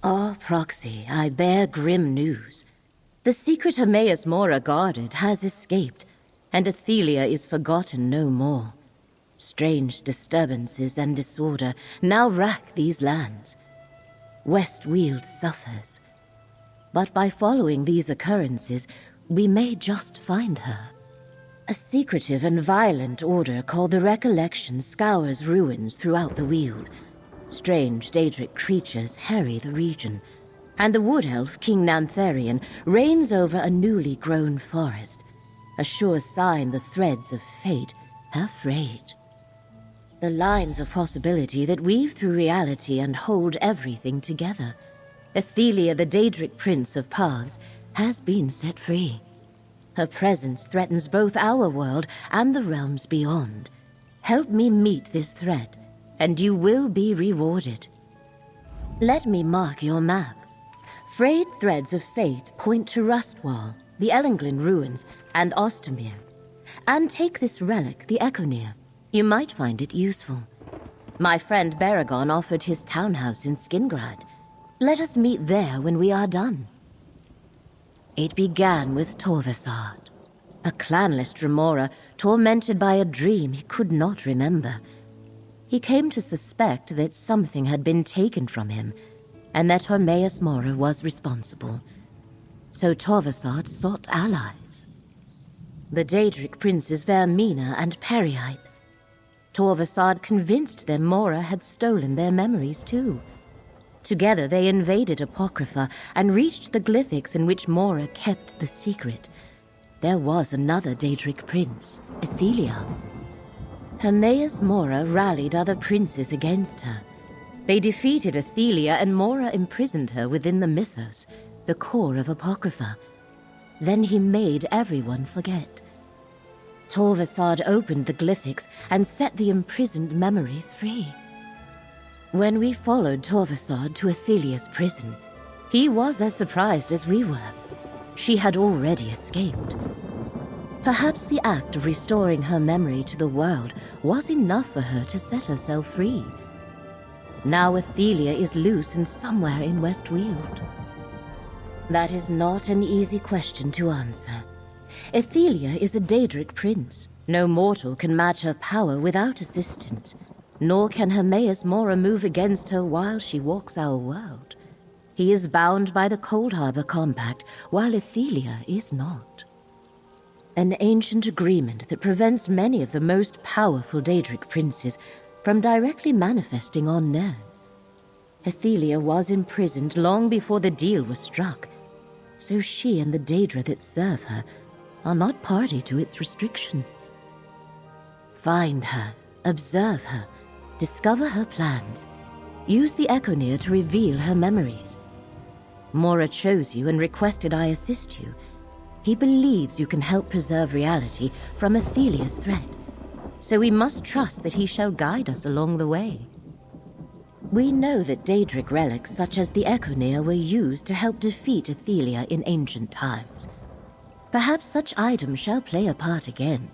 Ah, Proxy, I bear grim news. The secret Hermaeus Mora guarded has escaped, and Ithelia is forgotten no more. Strange disturbances and disorder now rack these lands. West Weald suffers. But by following these occurrences, we may just find her. A secretive and violent order called the Recollection scours ruins throughout the Weald. Strange Daedric creatures harry the region, and the wood elf King Nantharian reigns over a newly grown forest, a sure sign the threads of fate have frayed. The lines of possibility that weave through reality and hold everything together. Ithelia, the Daedric Prince of Paths, has been set free. Her presence threatens both our world and the realms beyond. Help me meet this threat, and you will be rewarded. Let me mark your map. Frayed threads of fate point to Rustwall, the Ellenglin ruins, and Ostermere. And take this relic, the Echonir. You might find it useful. My friend Baragon offered his townhouse in Skingrad. Let us meet there when we are done. It began with Torvasard, a clanless Dremora tormented by a dream he could not remember. He came to suspect that something had been taken from him, and that Hermaeus Mora was responsible. So Torvasard sought allies. The Daedric princes Vermina and Periite. Torvasard convinced them Mora had stolen their memories too. Together they invaded Apocrypha and reached the glyphics in which Mora kept the secret. There was another Daedric prince, Ithelia. Hermaeus Mora rallied other princes against her. They defeated Ithelia, and Mora imprisoned her within the mythos, the core of Apocrypha. Then he made everyone forget. Torvasard opened the glyphics and set the imprisoned memories free. When we followed Torvasard to Ithelia's prison, he was as surprised as we were. She had already escaped. Perhaps the act of restoring her memory to the world was enough for her to set herself free. Now Ithelia is loose and somewhere in West Weald. That is not an easy question to answer. Ithelia is a Daedric prince. No mortal can match her power without assistance, nor can Hermaeus Mora move against her while she walks our world. He is bound by the Cold Harbor Compact, while Ithelia is not. An ancient agreement that prevents many of the most powerful Daedric princes from directly manifesting on Nern. Ithelia was imprisoned long before the deal was struck, so she and the Daedra that serve her are not party to its restrictions. Find her, observe her, discover her plans, use the Echonir to reveal her memories. Mora chose you and requested I assist you. He believes you can help preserve reality from Ithelia's threat, so we must trust that he shall guide us along the way. We know that Daedric relics such as the Echonir were used to help defeat Ithelia in ancient times. Perhaps such items shall play a part again.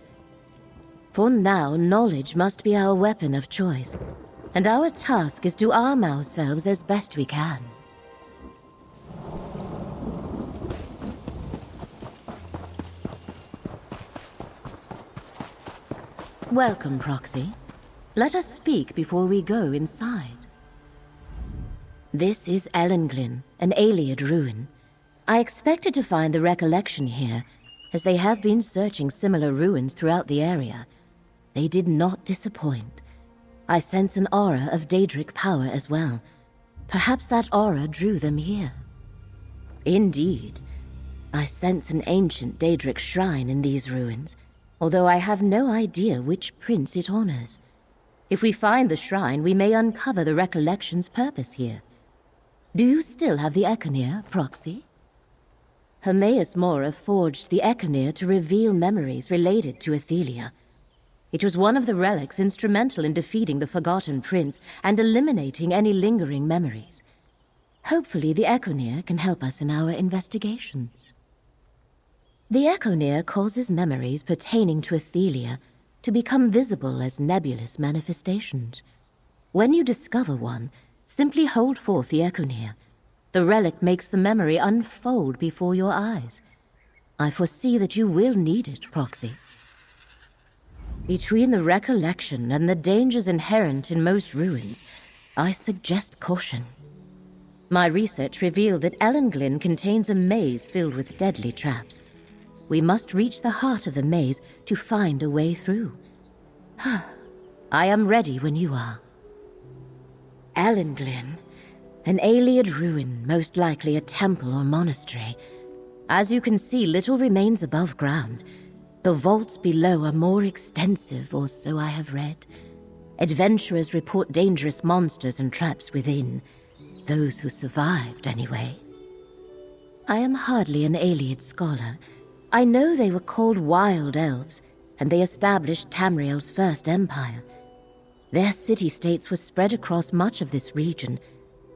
For now, knowledge must be our weapon of choice, and our task is to arm ourselves as best we can. Welcome, Proxy. Let us speak before we go inside. This is Ellenglin, an Ayleid ruin. I expected to find the Recollection here, as they have been searching similar ruins throughout the area. They did not disappoint. I sense an aura of Daedric power as well. Perhaps that aura drew them here. Indeed. I sense an ancient Daedric shrine in these ruins, although I have no idea which prince it honors. If we find the shrine, we may uncover the Recollection's purpose here. Do you still have the Echonir, Proxy? Hermaeus Mora forged the Echonir to reveal memories related to Ithelia. It was one of the relics instrumental in defeating the Forgotten Prince and eliminating any lingering memories. Hopefully the Echonir can help us in our investigations. The Echonir causes memories pertaining to Ithelia to become visible as nebulous manifestations. When you discover one, simply hold forth the Echonir. The relic makes the memory unfold before your eyes. I foresee that you will need it, Proxy. Between the recollection and the dangers inherent in most ruins, I suggest caution. My research revealed that Ellenglyn contains a maze filled with deadly traps. We must reach the heart of the maze to find a way through. I am ready when you are. Ellenglyn, an Ayleid ruin, most likely a temple or monastery. As you can see, little remains above ground. The vaults below are more extensive, or so I have read. Adventurers report dangerous monsters and traps within. Those who survived, anyway. I am hardly an Ayleid scholar. I know they were called Wild Elves, and they established Tamriel's first empire. Their city-states were spread across much of this region,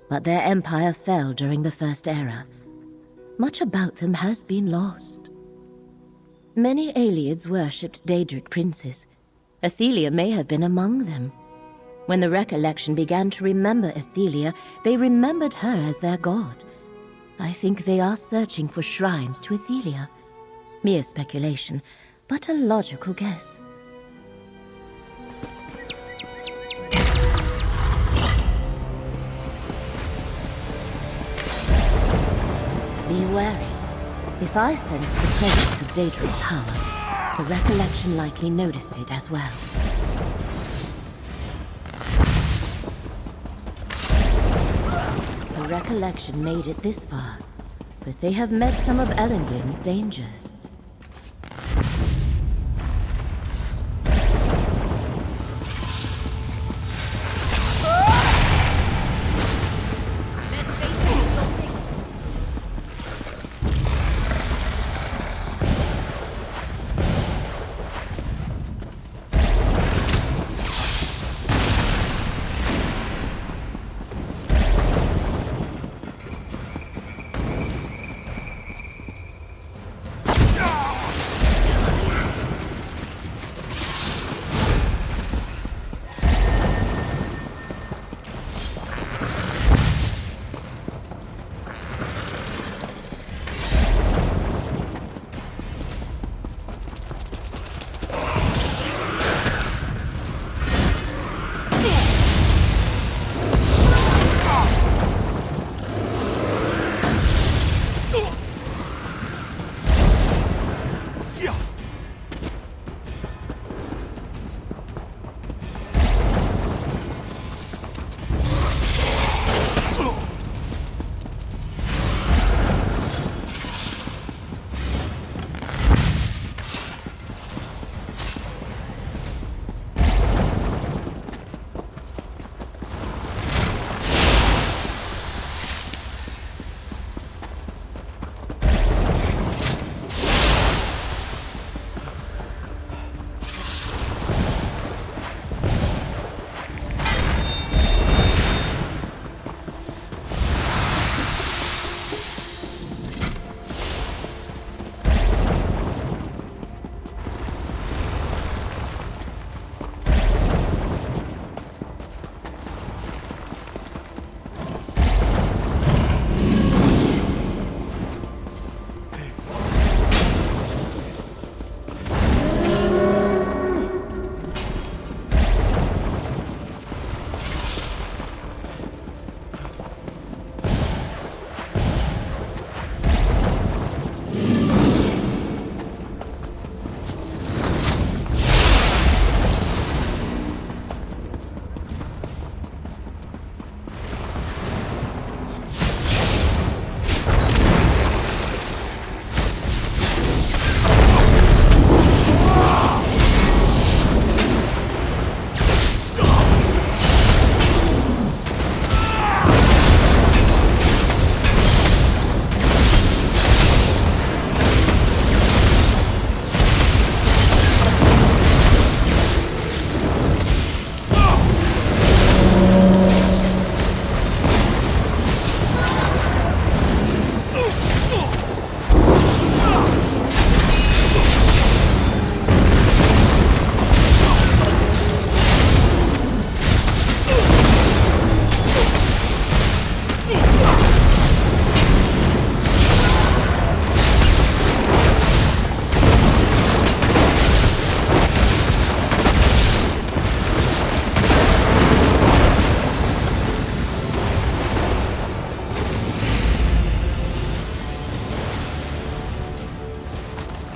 but their empire fell during the First Era. Much about them has been lost. Many Ayleids worshipped Daedric princes. Ithelia may have been among them. When the recollection began to remember Ithelia, they remembered her as their god. I think they are searching for shrines to Ithelia. Mere speculation, but a logical guess. Be wary. If I sensed the presence of Daedric power, the recollection likely noticed it as well. The recollection made it this far, but they have met some of Ellenglyn's dangers.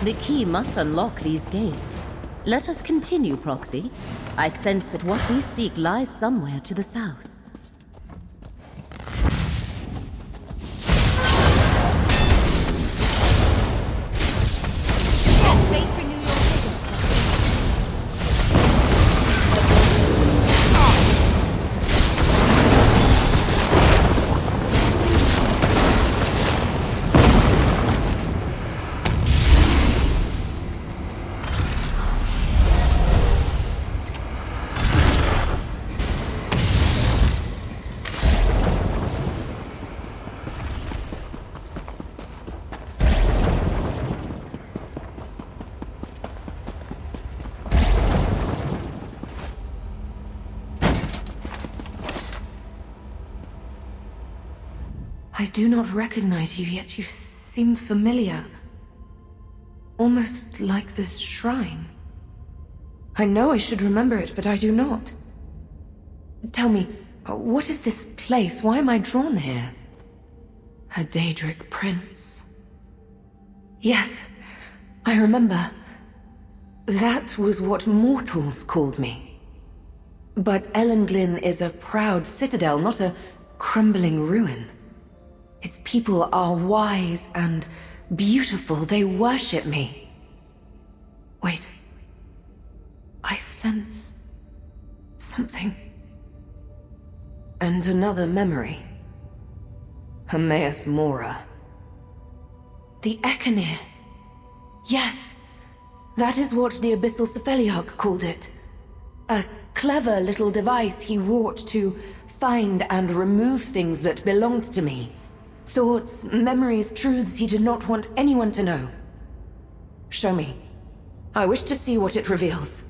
The key must unlock these gates. Let us continue, Proxy. I sense that what we seek lies somewhere to the south. I do not recognize you, yet you seem familiar. Almost like this shrine. I know I should remember it, but I do not. Tell me, what is this place? Why am I drawn here? A Daedric prince. Yes, I remember. That was what mortals called me. But Ellenglyn is a proud citadel, not a crumbling ruin. Its people are wise and beautiful. They worship me. Wait. I sense something. And another memory. Hermaeus Mora. The Echenir. Yes. That is what the Abyssal Cephaliarch called it. A clever little device he wrought to find and remove things that belonged to me. Thoughts, memories, truths he did not want anyone to know. Show me. I wish to see what it reveals.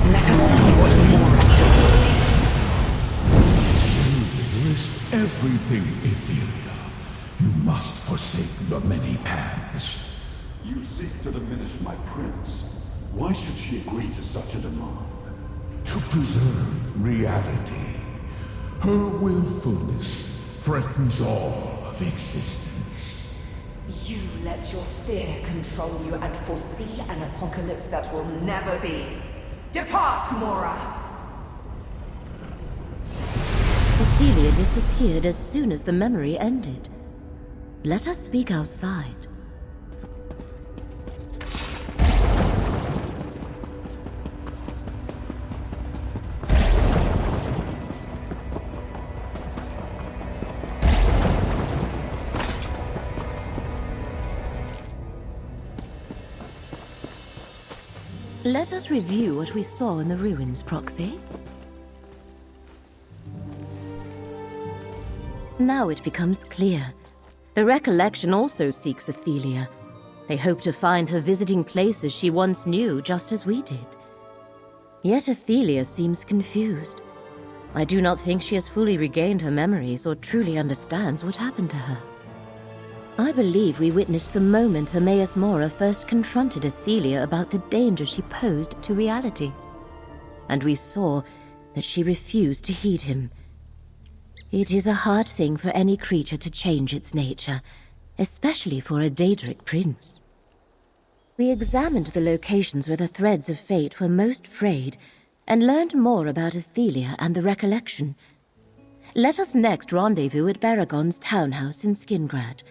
Let us see what Mora You risk everything, Ithelia. You must forsake the many paths. You seek to diminish my prince. Why should she agree to such a demand? To preserve reality. Her willfulness threatens all of existence. You let your fear control you and foresee an apocalypse that will never be. Depart, Mora! Ithelia disappeared as soon as the memory ended. Let us speak outside. Let us review what we saw in the ruins, Proxy. Now it becomes clear. The recollection also seeks Ithelia. They hope to find her visiting places she once knew, just as we did. Yet Ithelia seems confused. I do not think she has fully regained her memories or truly understands what happened to her. I believe we witnessed the moment Hermaeus Mora first confronted Ithelia about the danger she posed to reality. And we saw that she refused to heed him. It is a hard thing for any creature to change its nature, especially for a Daedric prince. We examined the locations where the threads of fate were most frayed, and learned more about Ithelia and the recollection. Let us next rendezvous at Baragon's townhouse in Skingrad.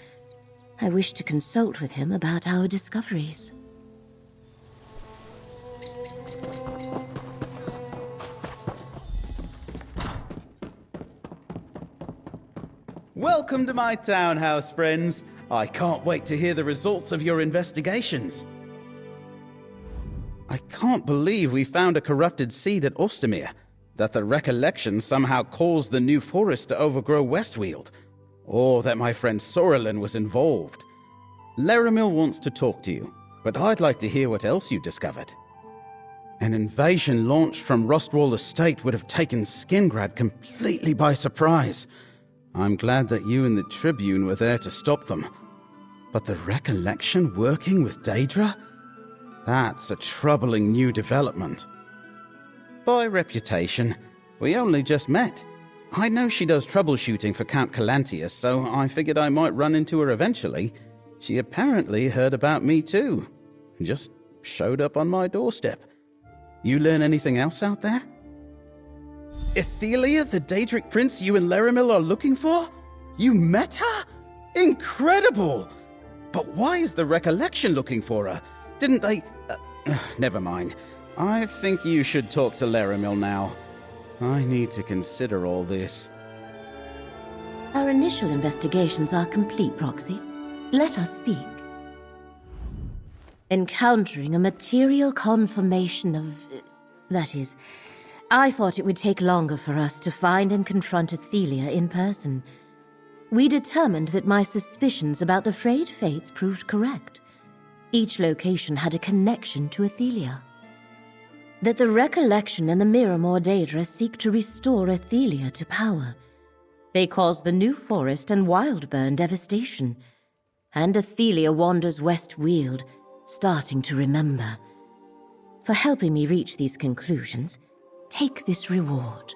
I wish to consult with him about our discoveries. Welcome to my townhouse, friends. I can't wait to hear the results of your investigations. I can't believe we found a corrupted seed at Ostermere, that the recollection somehow caused the new forest to overgrow West Weald, or that my friend Sorelin was involved. Laramil wants to talk to you, but I'd like to hear what else you discovered. An invasion launched from Rostwall Estate would have taken Skingrad completely by surprise. I'm glad that you and the Tribune were there to stop them. But the recollection working with Daedra? That's a troubling new development. By reputation, we only just met. I know she does troubleshooting for Count Calantius, so I figured I might run into her eventually. She apparently heard about me too, and just showed up on my doorstep. You learn anything else out there? Ithelia, the Daedric prince you and Laramil are looking for? You met her? Incredible! But why is the Recollection looking for her? Didn't they... never mind. I think you should talk to Laramil now. I need to consider all this. Our initial investigations are complete, Proxy. Let us speak. Encountering a material confirmation of... that is, I thought it would take longer for us to find and confront Ithelia in person. We determined that my suspicions about the frayed fates proved correct. Each location had a connection to Ithelia. That the Recollection and the Miramor Daedra seek to restore Ithelia to power. They cause the New Forest and Wildburn devastation. And Ithelia wanders West Weald, starting to remember. For helping me reach these conclusions, take this reward.